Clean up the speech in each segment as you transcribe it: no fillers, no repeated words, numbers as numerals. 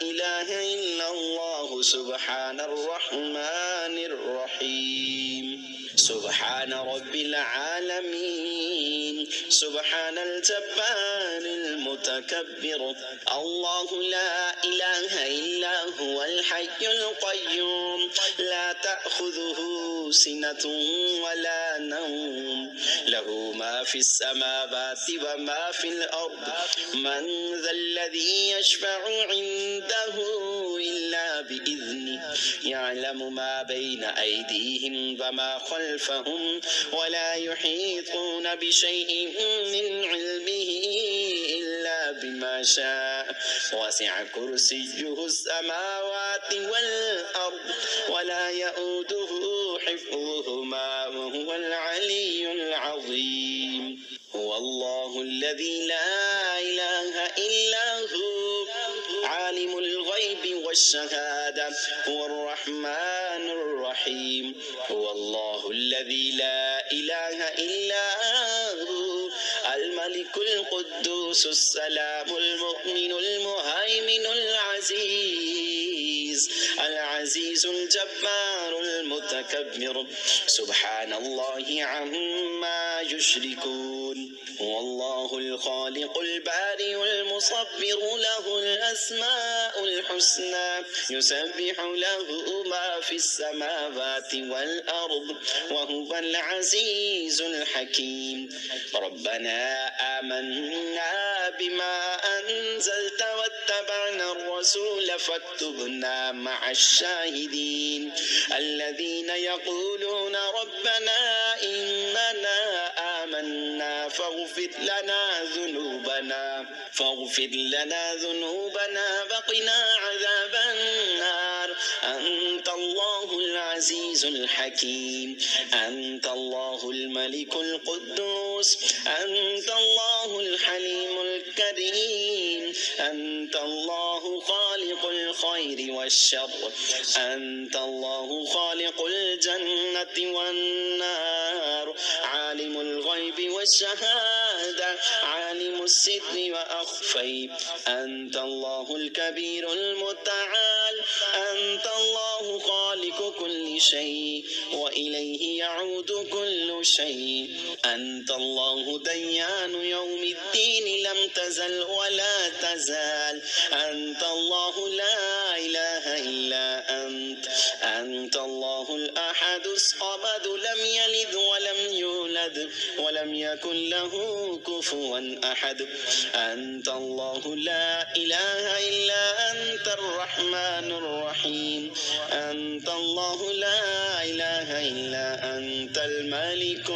إله إلا الله سبحان الرحمن الرحيم سبحان رب العالمين سبحان الجبار المتكبر الله لا إله إلا هو الحي القيوم لا تأخذه سنة ولا نوم له ما في السماوات وما في الأرض من ذا الذي يشفع عنده إلا بإذنه يعلم ما بين أيديهم وما خلفهم ولا يحيطون بشيء من علمه إلا بما شاء وسع كرسيه السماوات والأرض ولا يؤوده حفظهما وهو العلي العظيم هو الله الذي لا إله إلا هو عالم الغيب والشهادة هو الرحمن الرحيم هو الله الذي لا إله إلا هو الملك القدوس السلام المؤمن المهيمن العزيز الجبار المتكبر سبحان الله عما يشركون هو الله الخالق البارئ المصور له الأسماء الحسنى يسبح له ما في السماوات والأرض وهو العزيز الحكيم ربنا آمنا بما أنزلت واتبعنا الرسول فاكتبنا مع الشاهدين الذين يقولون ربنا إننا آمنا فاغفر لنا ذنوبنا وقنا عذاب النار أنت الله العزيز الحكيم أنت الله الملك القدوس أنت الله الحليم الكريم أنت الله خالق الخير والشر أنت الله خالق الجنة والنار عالم الغيب والشهادة عالم السر وأخفي أنت الله الكبير المتعال أنت الله خالق كل شيء وإليه يعود كل شيء أنت الله ديان يوم الدين لم تزل ولا تزال أنت الله لا إله إلا أنت الله الأحد الصمد لم يلد ولم يولد ولم يكن له كفوا أحد أنت الله لا إله إلا أنت الرحمن الرحيم أنت الله لا إله إلا أنت الملك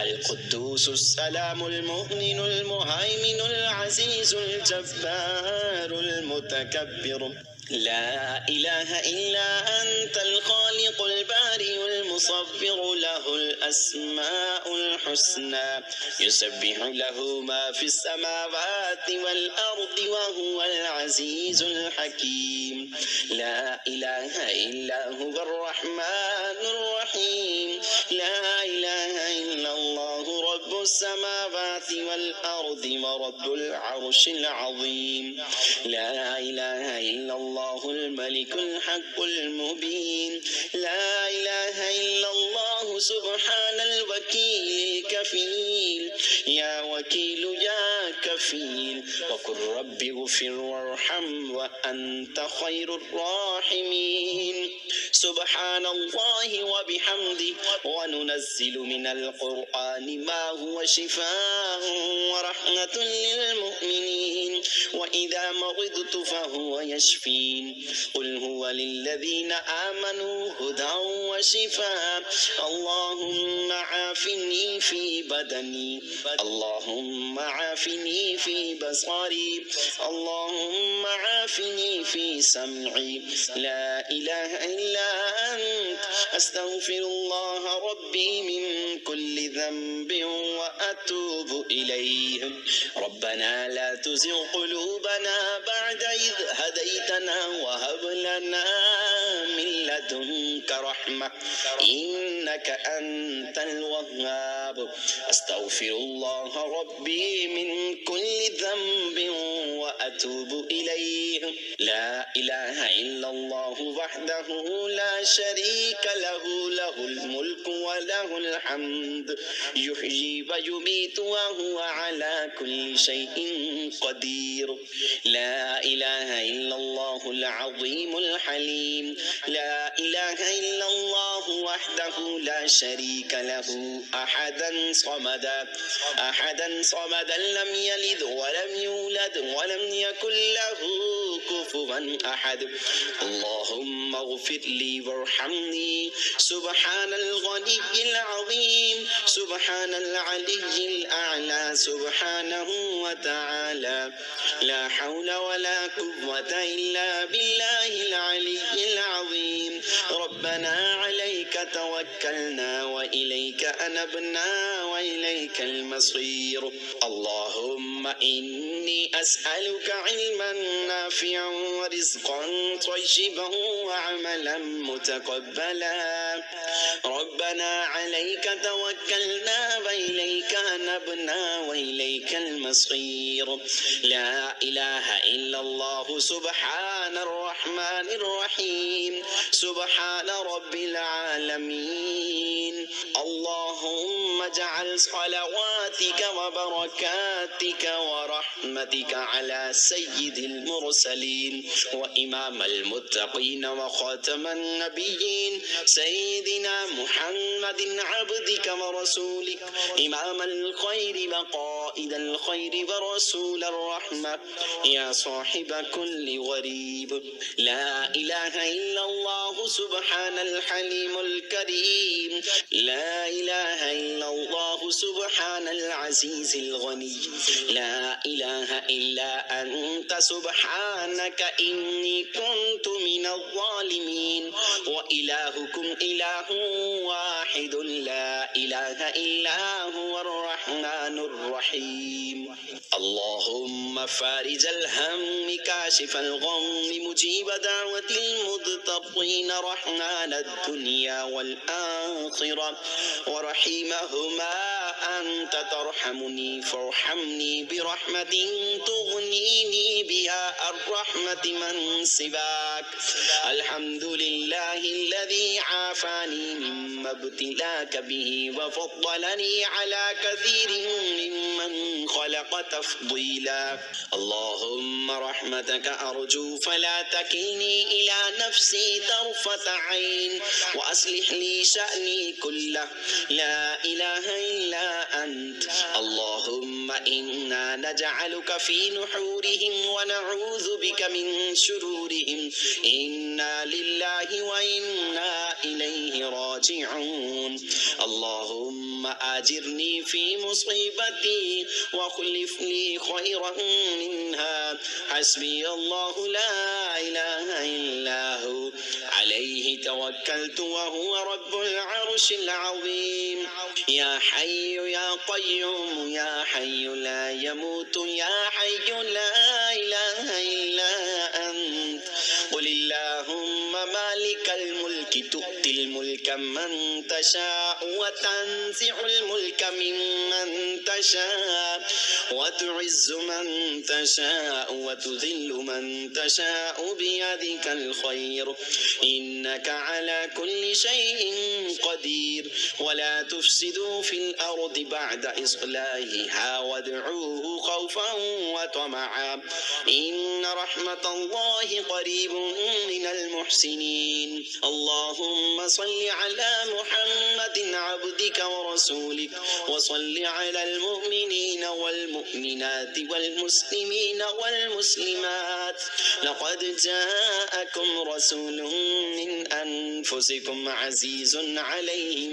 القدوس السلام المؤمن المهيمن العزيز الجبار المتكبر لا إله إلا أنت الخالق البارئ المصور له الأسماء الحسنى يسبح له ما في السماوات والأرض وهو العزيز الحكيم لا إله إلا هو الرحمن الرحيم لا إله إلا الله رب السماوات والأرض ورب العرش العظيم لا إله إلا الله الملك الحق المبين لا إله إلا الله سبحان الوكيل الكفيل يا وكيل يا كفيل وقل رب اغفر وارحم وأنت خير الراحمين سبحان الله وبحمده وننزل من القرآن ما هو شفاء ورحمة للمؤمنين وإذا مرضت فهو يشفين قل هو للذين آمنوا هدى وشفاء اللهم عافني في بدني اللهم عافني في بصري اللهم عافني في سمعي لا إله إلا أنت أستغفر الله ربي من كل ذنب وأتوب إليه ربنا لا تزغ قلوبنا بعد إذ هديتنا وهب لنا من لدنك رحمة إنك أنت الوهاب. أستغفر الله ربي من كل ذنب وأتوب إليه. لا إله إلا الله وحده لا شريك له، له الملك وله الحمد، يحيي ويميت وهو على كل شيء قدير. لا إله إلا الله العظيم الحليم. لا إله إلا الله وحده لا شريك له، أحدا صمدا لم يلد ولم يولد ولم يكن له كفوا أحد. اللهم اغفر لي وارحمني. سبحان الغني العظيم، سبحان العلي الأعلى سبحانه وتعالى. لا حول ولا قوة إلا بالله العلي العظيم. ربنا عليك توكلنا وإليك أنبنا وإليك المصير. اللهم إني أسألك علما نافعا ورزقا طيبا وعملا متقبلا. ربنا عليك توكلنا وإليك أنبنا وإليك المصير. لا إله إلا الله سبحان الرحمن الرحيم، سبحان رب العالمين. اللهم اجعل صلواتك وبركاتك ورحمتك على سيد المرسلين وإمام المتقين وخاتم النبيين سيدنا محمد عبدك ورسولك، إمام الخير وقائد الخير ورسول الرحمة، يا صاحب كل غريب. لا إله إلا الله سبحان الحليم الكريم. لا إله إلا الله سبحان العزيز الغني. لا إله إلا أنت سبحانك إني كنت من الظالمين. وإلهكم إله واحد لا إله إلا هو الرحمن الرحيم. اللهم فارج الهم كاشف الغم مجيب دعوة المضطرين رحمن الدنيا والآخرة ورحيمهما أنت ترحمني فارحمني برحمة تغنيني بها الرحمة من سواك. الحمد لله الذي عافاني مما ابتلاك به وفضلني على كثير ممن خلق تفضيلا. اللهم رحمتك أرجو فلا تكلني إلى نفسي طرفة عين وأصلح لي شأني كله. لا إله إلا أنت. اللهم إنا نجعلك في نحورهم ونعوذ بك من شرورهم. إنا لله وإنا إليه راجعون. اللهم آجرني في مصيبتي واخلف لي خيرا منها. حسبي الله لا إله إلا هو عليه توكلت وهو رب العرش العظيم. يا حي يا قيوم يا حي لا يموت يا حي لا إله إلا أنت. قل اللهم مالك الملك تؤتي الملك من تشاء وتنزع الملك ممن تشاء وتعز من تشاء وتذل من تشاء بيدك الخير إنك على كل شيء قدير. ولا تفسدوا في الأرض بعد إصلاحها وادعوه خوفا وطمعا إن رحمة الله قريب من المحسنين. اللهم صل على محمد عبدك ورسولك وصل على المؤمنين والمؤمنات والمسلمين والمسلمات. لقد جاءكم رسول من أنفسكم عزيز عليه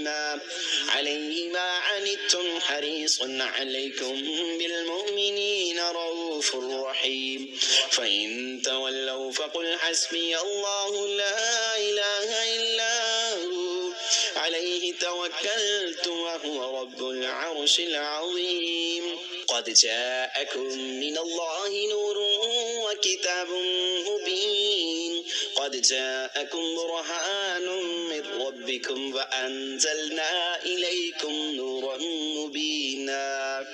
ما عنتم حريص عليكم بالمؤمنين رؤوف رحيم. فإن تولوا فقل حسبي الله لا إله إلا هو عليه توكلت وهو رب العرش العظيم. قد جاءكم من الله نور وكتاب مبين قد جاءكم برهان من ربكم وأنزلنا إليكم نورا مبينا